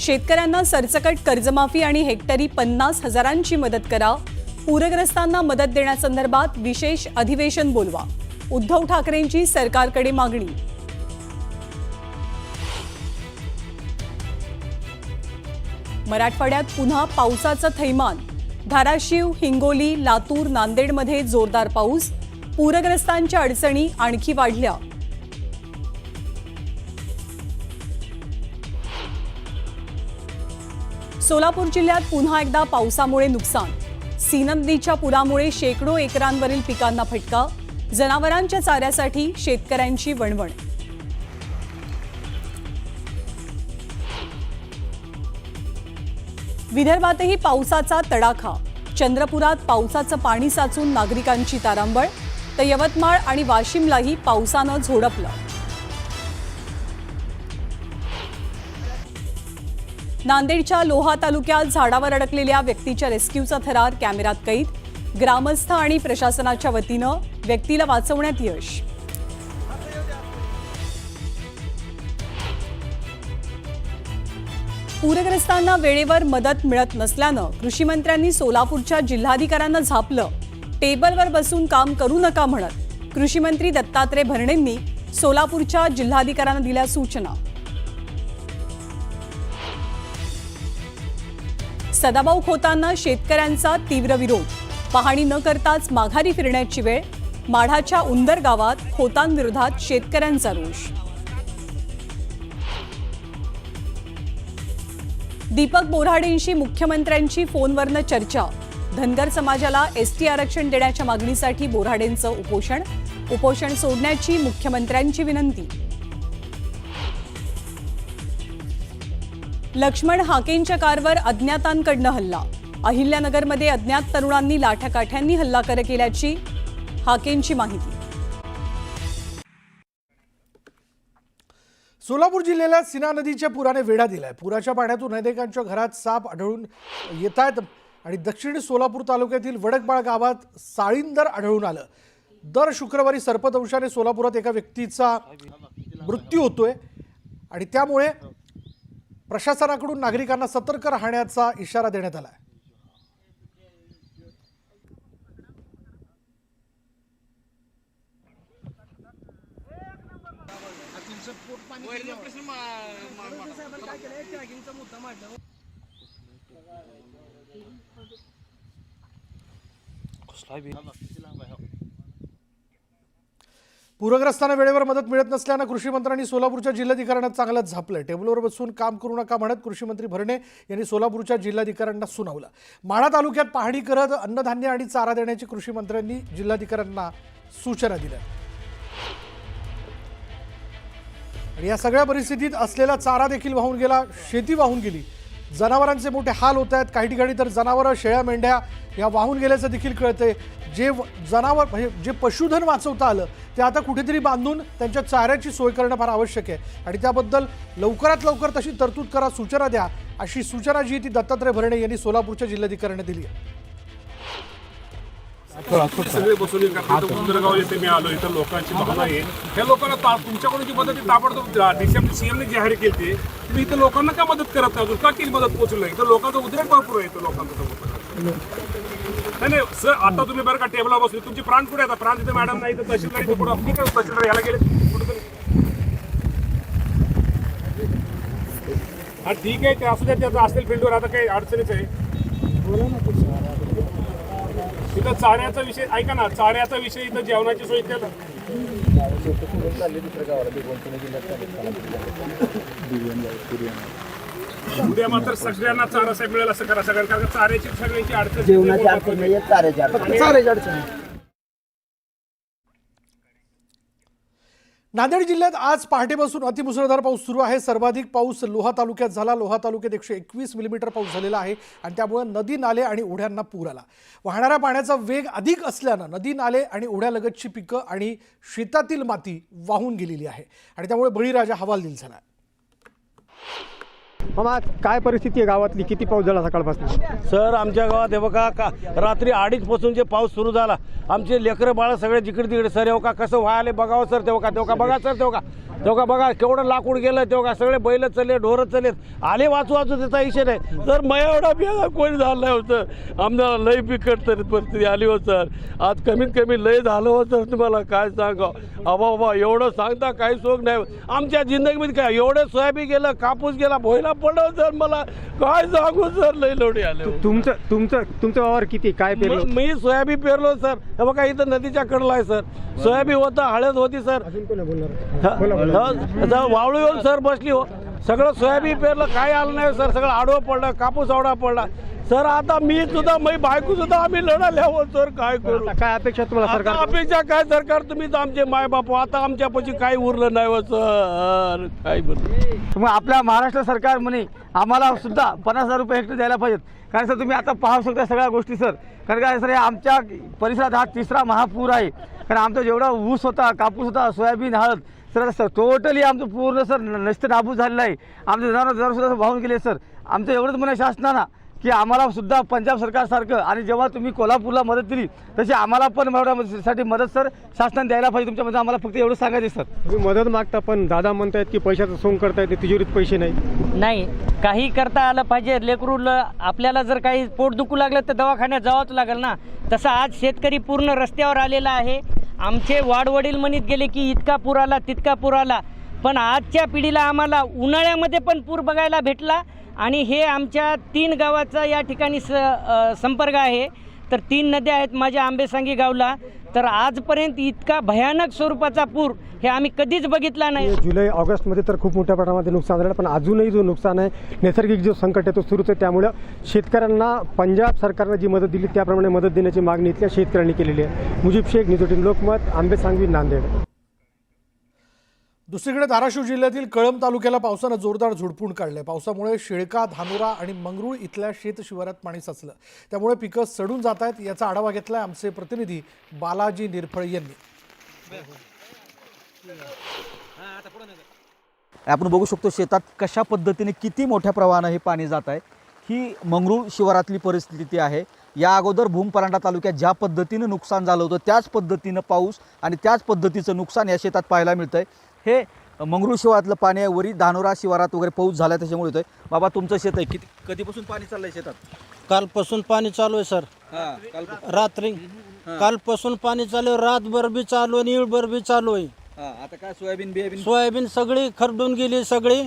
शेतकऱ्यांना सरसकट कर्जमाफी आणि हेक्टरी 50,000ची मदत करा। पूरग्रस्तांना मदत देण्यासंदर्भात विशेष अधिवेशन बोलवा। उद्धव ठाकरेंची सरकारकडे मागणी। मराठवाड्यात पुन्हा पावसाचं थैमान। धाराशिव, हिंगोली, लातूर, नांदेडमध्ये जोरदार पाऊस। पूरग्रस्तांच्या अडचणी आणखी वाढल्या। सोलापूर जिल्ह्यात पुन्हा एकदा पावसामुळे नुकसान। सीना नदीच्या पुरामुळे शेकडो एकरांवरील पिकांना फटका। जनावरांच्या चाऱ्यासाठी शेतकऱ्यांची वणवण। विदर्भातही पावसाचा तडाखा। चंद्रपुरात पावसाचं पाणी साचून नागरिकांची तारांबळ, तर यवतमाळ आणि वाशिमलाही पावसानं झोडपलं। नांदेडच्या लोहा तालुक्यात झाडावर अडकलेल्या व्यक्तीच्या रेस्क्यूचा थरार कॅमेऱ्यात कैद। ग्रामस्थ आणि प्रशासनाच्या वतीनं व्यक्तीला वाचवण्यात यश। पूरग्रस्तांना वेळेवर मदत मिळत नसल्यानं कृषी मंत्र्यांनी सोलापूरच्या जिल्हाधिकाऱ्यांना झापलं। टेबलवर बसून काम करू नका म्हणत कृषी मंत्री दत्तात्रय भरणेंनी सोलापूरच्या जिल्हाधिकाऱ्यांना दिल्या सूचना। सदाभाऊ खोतांना शेतकऱ्यांचा तीव्र विरोध। पाहणी न करताच माघारी फिरण्याची वेळ। माढाच्या उंदर गावात खोतांविरोधात शेतकऱ्यांचा रोष। दीपक बोऱ्हाडेंशी मुख्यमंत्र्यांची फोनवरनं चर्चा। धनगर समाजाला एसटी आरक्षण देण्याच्या मागणीसाठी बोऱ्हाडेंचं उपोषण सोडण्याची मुख्यमंत्र्यांची विनंती। लक्ष्मण हाकेंच्या कारवर अज्ञातांकडनं हल्ला। अहिल्यानगरमध्ये अज्ञात तरुणांनी लाठ्याकाठ्यांनी हल्ला केल्याची हाकेंची माहिती। सोलापूर जिल्ह्याला सीना नदीच्या पुराने वेढा दिलाय। पुराच्या पाण्यातून अनेकांच्या घरात साप आढळून येत आहेत आणि दक्षिण सोलापूर तालुक्यातील वडकबाळ गावात साळींदर आढळून आलं। दर शुक्रवारी सर्पदंशाने सोलापुरात एका व्यक्तीचा मृत्यू होतोय आणि त्यामुळे प्रशासनाकडून नागरिकांना सतर्क राहण्याचा इशारा देण्यात आला आहे। पूरग्रस्तांना वेळेवर मदत मिळत नसल्यानं कृषी मंत्र्यांनी सोलापूरच्या जिल्हाधिकाऱ्यांना चांगलंच झापलंय। टेबलवर बसून काम करू नका म्हणत कृषी मंत्री भरणे यांनी सोलापूरच्या जिल्हाधिकाऱ्यांना सुनावलं। माढा तालुक्यात पाहणी करत अन्नधान्य आणि चारा देण्याची कृषी मंत्र्यांनी जिल्हाधिकाऱ्यांना सूचना दिल्या। आणि या सगळ्या परिस्थितीत असलेला चारा देखील वाहून गेला, शेती वाहून गेली। जनावरांचे मोठे हाल होत आहेत। काही ठिकाणी तर जनावरं, शेळ्या, मेंढ्या या वाहून गेल्याचं देखील कळतंय। जे जनावर म्हणजे जे पशुधन वाचवता आलं ते आता कुठेतरी बांधून त्यांच्या चाऱ्याची सोय करणं फार आवश्यक आहे आणि त्याबद्दल लवकरात लवकर तशी तरतूद करा, सूचना द्या, अशी सूचना जी ती दत्तात्रय भरणे यांनी सोलापूरच्या जिल्हाधिकाऱ्यांना दिली आहे। सगळे बसवले उंदरगाव येथे मी आलो। इथं लोकांची भावना आहे, ह्या लोकांना तुमच्याकडून जी मदत ताबडतोब डिसेंबर सीएमने जाहीर केली, तुम्ही इथं लोकांना का मदत करत नाही? का केली मदत पोहोचली नाही? तर लोकांचा उद्रेक भरपूर आहे इथं लोकांचा। नाही सर, आता तुम्ही बरं का टेबलला बसले, तुमचे प्राण कुठे आहेत? प्राण तिथे मॅडम नाही तर तहसीलदार पुढे तहसीलदार याला गेले कुठे? हा ठीक आहे, ते असू द्या, त्याचं असतील फील्डवर आता काही अडचणीच आहे। इथं चाऱ्याचा विषय ऐका ना, चाऱ्याचा विषय इथं जेवणाची सोय केलं उद्या मात्र सगळ्यांना चारा साहेब मिळेल असं करा सगळ्यांना, कारण चाऱ्याची सगळ्याची अडचण। नांदेड जिल्ह्यात आज पहाटेपासून अतिमुसळधार पाऊस सुरू आहे। सर्वाधिक पाऊस लोहा तालुक्यात झाला। लोहा तालुक्यात 121 मिलीमीटर पाऊस झालेला आहे आणि त्यामुळे नदी, नाले आणि ओढ्यांना पूर आला। वाहणाऱ्या पाण्याचा वेग अधिक असल्यानं नदी, नाले आणि ओढ्यालगतची पिकं आणि शेतातील माती वाहून गेलेली आहे आणि त्यामुळे बळीराजा हवालदिल झाला। मामा, काय परिस्थिती आहे गावातली? किती पाऊस झाला सकाळपासून? सर, आमच्या गावात हे बघा का रात्री 2:30 पासून जे पाऊस सुरू झाला, आमचे लेकरं बाळ सगळे जिकडे तिकडे सर येऊ का कसं व्हायला बघावं सर, तेव्हा का बघा सर, तेव्हा का तेव्हा बघा केवढं लाकूड गेलं, तेव्हा सगळे बैल चालले, ढोरं चाललेत, आले वाचू त्याचा विषय नाही. तर मग एवढा बिया कोणी झालं नाही होतं, आम्हाला लय बिकट तरी परिस्थिती आली हो सर. आज कमीत कमी लय झालं होतं, तुम्हाला काय सांगा बाबा, एवढं सांगता काही सोग नाही. आमच्या जिंदगीमध्ये काय एवढं सोयाबीन गेलं, कापूस गेला, भोयला पडलं सर, मला काय सांगू सर, लय लोढे आले. तुमचं वावर किती काय पेरलं? मी सोयाबीन पेरलो सर. हे बघा इथं नदीच्या कडला आहे सर, सोयाबीन होतं, हळद होती सर. वावळू येऊन सर बसली हो, सगळं सोयाबीन पेरलं, काय आलं नाही सर, सगळं आडवं पडलं, कापूस आवडा पडला सर. आता मी सुद्धा, मी बायको सुद्धा, आम्ही लढाल्यावर सर काय करू? काय अपेक्षा तुम्हाला सरकार? अपेक्षा काय सरकार, तुम्ही तर आमचे माय बापू, आता आमच्यापाशी काही उरलं नाही हो सर, काय बोलू. मग आपल्या महाराष्ट्र सरकार म्हणे आम्हाला सुद्धा 50,000 रुपये हेक्टर द्यायला पाहिजेत. कारण सर तुम्ही आता पाहू शकता सगळ्या गोष्टी सर. कारण काय सर, आमच्या परिसरात हा तिसरा महापूर आहे. कारण आमचा जेवढा ऊस होता, कापूस होता, सोयाबीन, हळद सर टोटली आमचं पूर्ण सर नष्ट नाबूद झालेलं आहे. आमचे जनावर सुद्धा वाहून गेले सर. आमचं एवढंच म्हणणं शासनानं की आम्हाला सुद्धा पंजाब सरकारसारखं, आणि जेव्हा तुम्ही कोल्हापूरला मदत दिली तशी आम्हाला पण मदतीसाठी मदत सर शासनाने द्यायला पाहिजे. तुमच्यामध्ये आम्हाला फक्त एवढं सांगायचं सर. तुम्ही मदत मागता, पण दादा म्हणतायत की पैशाचं सोंग करतायत, तिजोरीत पैसे नाही. काही करता आलं पाहिजे. लेकरूला आपल्याला जर काही पोट दुखू लागलं तर दवाखान्यात जावंच लागेल ना. तसं आज शेतकरी पूर्ण रस्त्यावर आलेला आहे. आमचे वाडवडील म्हणत गेले की इतका पूर आला, तितका पूर आला, पण आजच्या पिढीला आम्हाला उन्हाळ्यामध्ये पण पूर बघायला भेटला. आणि हे आमच्या 3 गावाचा या ठिकाणी संपर्क आहे. तर 3 नद्या आहेत माझ्या आंबेसांगी गावला. तर आजपर्यंत इतका भयानक स्वरूपाचा पूर हे आम्ही कधीच बघितला नाही. जुलै ऑगस्टमध्ये तर खूप मोठ्या प्रमाणामध्ये नुकसान झालं, पण अजूनही जो नुकसान आहे, नैसर्गिक जो संकट आहे तो सुरूच आहे. त्यामुळं शेतकऱ्यांना पंजाब सरकारनं जी मदत दिली त्याप्रमाणे मदत देण्याची मागणी इथल्या शेतकऱ्यांनी केलेली आहे. मुजीब शेख, न्यूज 18 लोकमत, आंबेसांगवी, नांदेड. दुसरीकडे धाराशिव जिल्ह्यातील कळंब तालुक्याला पावसानं जोरदार झोडपून काढले. पावसामुळे शेळका, धानोरा आणि मंगरूळ इथल्या शेत शिवारात पाणी साचलं. त्यामुळे पिकं सडून जात आहेत. याचा आढावा घेतलाय आमचे प्रतिनिधी बालाजी निरफळ यांनी. आपण बघू शकतो शेतात कशा पद्धतीने किती मोठ्या प्रवाहानं हे पाणी जात आहे. ही मंगरूळ शिवारातली परिस्थिती आहे. या अगोदर भूमपरांडा तालुक्यात ज्या पद्धतीनं नुकसान झालं होतं त्याच पद्धतीनं पाऊस आणि त्याच पद्धतीचं नुकसान या शेतात पाहायला मिळतं आहे. हे मंगरूळ शिवारातलं पाणी आहे. वरी धानोरा शिवारात वगैरे पाऊस झाला त्याच्यामुळे होतोय. बाबा तुमचं शेत आहे, किती कधीपासून पाणी चाललंय शेतात? कालपासून पाणी चालू आहे सर. रात्री कालपासून पाणी चालू आहे, रातभर बी चालू आहे, निळभर बी चालू आहे. आता काय सोयाबीन सोयाबीन सगळी खरडून गेली सगळी.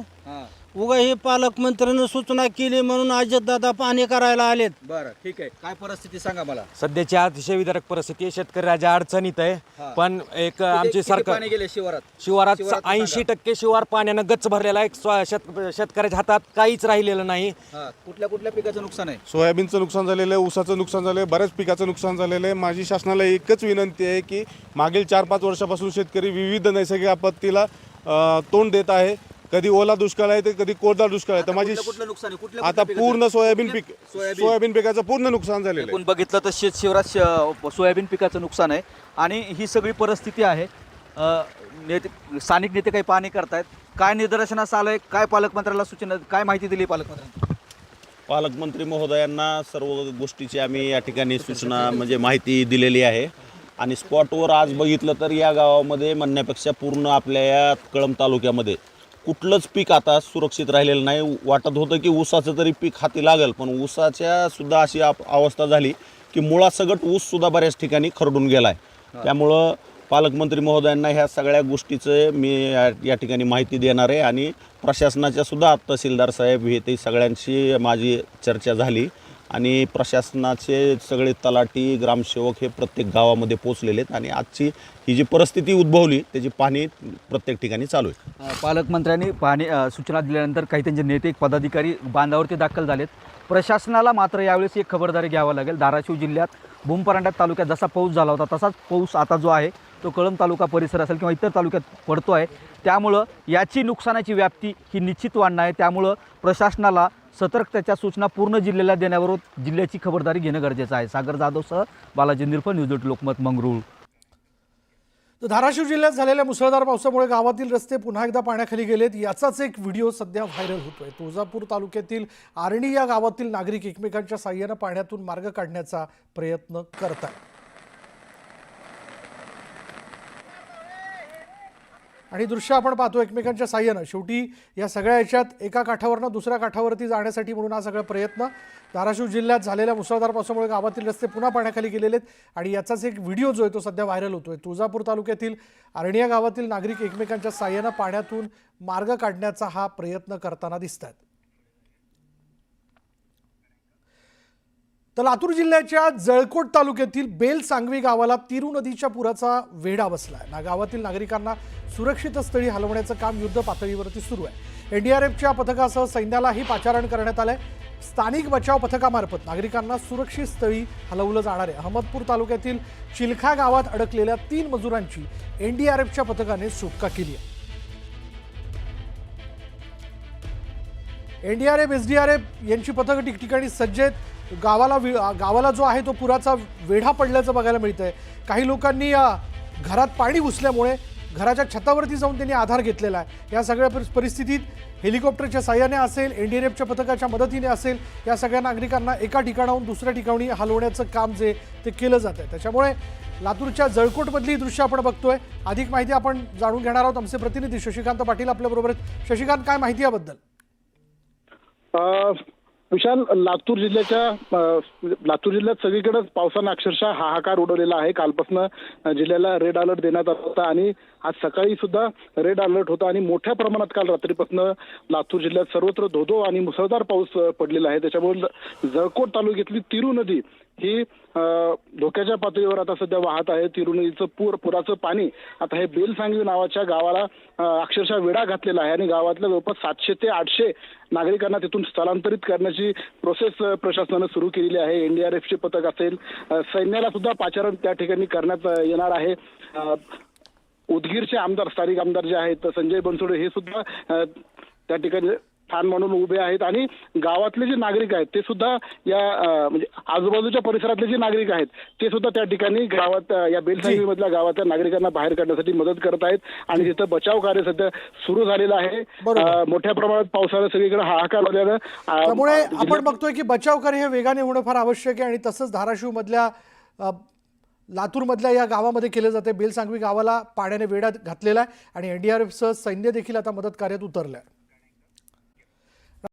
उगा हे पालकमंत्र्यांनी सूचना केली म्हणून अजितदादा पाणी करायला आलेत. बरं, ठीक आहे. काय परिस्थिती सांगा मला. सध्याची अतिशय विदारक परिस्थिती, शेतकऱ्याच्या अडचणीत आहे. पण एक आमची सरकार पाणी गेले शिवारात 80% शिवार पाण्यानं गच्च भरलेला आहे. शेतकऱ्याच्या हातात काहीच राहिलेलं नाही. कुठल्या कुठल्या पिकाचं नुकसान आहे? सोयाबीनचं नुकसान झालेलं आहे, ऊसाचं नुकसान झालं आहे, बऱ्याच पिकाचं नुकसान झालेलं आहे. माझी शासनाला एकच विनंती आहे की मागील 4-5 वर्षापासून शेतकरी विविध नैसर्गिक आपत्तीला तोंड देत आहे. कधी ओला दुष्काळ आहे तर कधी कोरडा दुष्काळ आहे. तर माझी नुकसान आहे आता पूर्ण सोयाबीन पिकाचं पूर्ण नुकसान झालेलं आहे. आपण बघितलं तर शेत शिवारात सोयाबीन पिकाचं नुकसान आहे. आणि ही सगळी परिस्थिती आहे. स्थानिक नेते काही पाहणी करतायत. काय निदर्शनास आलंय, काय पालकमंत्र्याला सूचना, काय माहिती दिली पालकमंत्र्यांनी? पालकमंत्री महोदयांना सर्व गोष्टीची आम्ही या ठिकाणी सूचना म्हणजे माहिती दिलेली आहे. आणि स्पॉटवर आज बघितलं तर या गावामध्ये म्हणण्यापेक्षा पूर्ण आपल्या या कळंब तालुक्यामध्ये कुठलंच पीक आता सुरक्षित राहिलेलं नाही. वाटत होतं की ऊसाचं तरी पीक हाती लागेल, पण ऊसाच्या सुद्धा अशी अवस्था झाली की मुळासकट ऊससुद्धा बऱ्याच ठिकाणी खरडून गेला आहे. त्यामुळं पालकमंत्री महोदयांना ह्या सगळ्या गोष्टीचं मी या ठिकाणी माहिती देणार आहे. आणि प्रशासनाच्या सुद्धा तहसीलदार साहेब हे ते सगळ्यांशी माझी चर्चा झाली. आणि प्रशासनाचे सगळे तलाठी, ग्रामसेवक हे प्रत्येक गावामध्ये पोचलेले आहेत. आणि आजची ही जी परिस्थिती उद्भवली त्याची पाहणी प्रत्येक ठिकाणी चालू आहे. पालकमंत्र्यांनी पाहणी सूचना दिल्यानंतर काही त्यांचे नेते, पदाधिकारी बांधावरती दाखल झालेत. प्रशासनाला मात्र यावेळेस एक खबरदारी घ्यावी लागेल. धाराशिव जिल्ह्यात भूमपरांडा तालुक्यात जसा पाऊस झाला होता तसाच पाऊस आता जो आहे तो कळंब तालुका परिसर असेल किंवा इतर तालुक्यात पडतो आहे. त्यामुळं याची नुकसानाची व्याप्ती ही निश्चित वाढणार आहे. त्यामुळं प्रशासनाला सतर्कतेच्या सूचना पूर्ण जिल्ह्याला देण्याबरोबर जिल्ह्याची खबरदारी घेणं गरजेचं आहे. सागर जाधवसह बालाजी निरफळ, न्यूज 18 लोकमत, मंगरूळ. धाराशिव जिल्ह्यात झालेल्या मुसळधार पावसामुळे गावातील रस्ते पुन्हा एकदा पाण्याखाली गेलेत. याचाच एक व्हिडिओ सध्या व्हायरल होतोय. तुळजापूर तालुक्यातील आर्णी या गावातील नागरिक एकमेकांच्या साह्यानं पाण्यातून मार्ग काढण्याचा प्रयत्न करत आहेत. आणि दृश्य आपण पाहतो एकमेकांच्या साह्यानं. शेवटी या सगळ्या याच्यात एका काठावरनं दुसऱ्या काठावरती जाण्यासाठी म्हणून हा सगळा प्रयत्न. धाराशिव जिल्ह्यात झालेल्या मुसळधार पावसामुळे गावातील रस्ते पुन्हा पाण्याखाली गेलेले आहेत आणि याचाच एक व्हिडिओ जो आहे तो सध्या व्हायरल होतोय. तुळजापूर तालुक्यातील आरणिया गावातील नागरिक एकमेकांच्या साह्यानं पाण्यातून मार्ग काढण्याचा हा प्रयत्न करताना दिसत आहेत. तर लातूर जिल्ह्याच्या जळकोट तालुक्यातील बेलसांगवी गावाला तिरू नदीच्या पुराचा वेढा बसलाय. ना गावातील नागरिकांना सुरक्षित स्थळी हलवण्याचं काम युद्ध पातळीवरती सुरू आहे. एनडीआरएफच्या पथकासह सैन्यालाही पाचारण करण्यात आलंय. स्थानिक बचाव पथकामार्फत नागरिकांना सुरक्षित स्थळी हलवलं जाणार आहे. अहमदपूर तालुक्यातील चिलखा गावात अडकलेल्या 3 मजुरांची एनडीआरएफच्या पथकाने सुटका केली आहे. एनडीआरएफ एसडीआरएफ यांची पथकं ठिकठिकाणी सज्ज आहेत. गावाला जो आहे तो पुराचा वेढा पडल्याचं बघायला मिळतंय. काही लोकांनी घरात पाणी घुसल्यामुळे घराच्या छतावरती जाऊन त्यांनी आधार घेतलेला आहे. या सगळ्या परिस्थितीत हेलिकॉप्टरच्या साह्याने असेल, एनडीआरएफच्या पथकाच्या मदतीने असेल, या सगळ्या नागरिकांना एका ठिकाणाहून दुसऱ्या ठिकाणी हलवण्याचं काम जे ते केलं जात आहे. त्याच्यामुळे लातूरच्या जळकोटमधली दृश्य आपण बघतोय. अधिक माहिती आपण जाणून घेणार आहोत. आमचे प्रतिनिधी शशिकांत पाटील आपल्याबरोबर आहेत. शशिकांत, काय माहिती याबद्दल? विशाल, लातूर जिल्ह्यात सगळीकडेच पावसानं अक्षरशः हाहाकार उडवलेला आहे. कालपासून जिल्ह्याला रेड अलर्ट देण्यात आला होता आणि आज सकाळी सुद्धा रेड अलर्ट होता आणि मोठ्या प्रमाणात काल रात्रीपासून लातूर जिल्ह्यात सर्वत्र धोधो आणि मुसळधार पाऊस पडलेला आहे. त्याच्यामुळे जळकोट तालुक्यातली तिरू नदी ही धोक्याच्या पातळीवर आता सध्या वाहत आहे. तिरू नदीचं पुराचं पाणी आता हे बेलसांगवी नावाच्या गावाला अक्षरशः वेढा घातलेला आहे आणि गावातल्या जवळपास 700 ते 800 नागरिकांना तिथून स्थलांतरित करण्याची प्रोसेस प्रशासनानं सुरू केलेली आहे. एनडीआरएफचे पथक असेल, सैन्याला सुद्धा पाचारण त्या ठिकाणी करण्यात येणार आहे. उदगीरचे आमदार, स्थानिक आमदार जे आहेत संजय बनसोडे, हे सुद्धा त्या ठिकाणी ठाण म्हणून उभे आहेत आणि गावातले जे नागरिक आहेत ते सुद्धा या म्हणजे आजूबाजूच्या परिसरातले जे नागरिक आहेत ते सुद्धा त्या ठिकाणी गावात या बेलसांगवी मधल्या गावातल्या नागरिकांना बाहेर काढण्यासाठी मदत करत आहेत आणि तिथं बचाव कार्य सध्या सुरू झालेलं आहे. मोठ्या प्रमाणात पावसाला सगळीकडे हाहाकार झाल्यानं त्यामुळे आपण बघतोय की बचाव कार्य हे वेगाने होणं फार आवश्यक आहे आणि तसंच धाराशिव मधल्या लातूरमधल्या या गावामध्ये केलं जाते. बेलसांगवी गावाला पाण्याने वेढा घातलेला आहे आणि एनडीआरएफचं सैन्य देखील आता मदत कार्यात उतरलं आहे.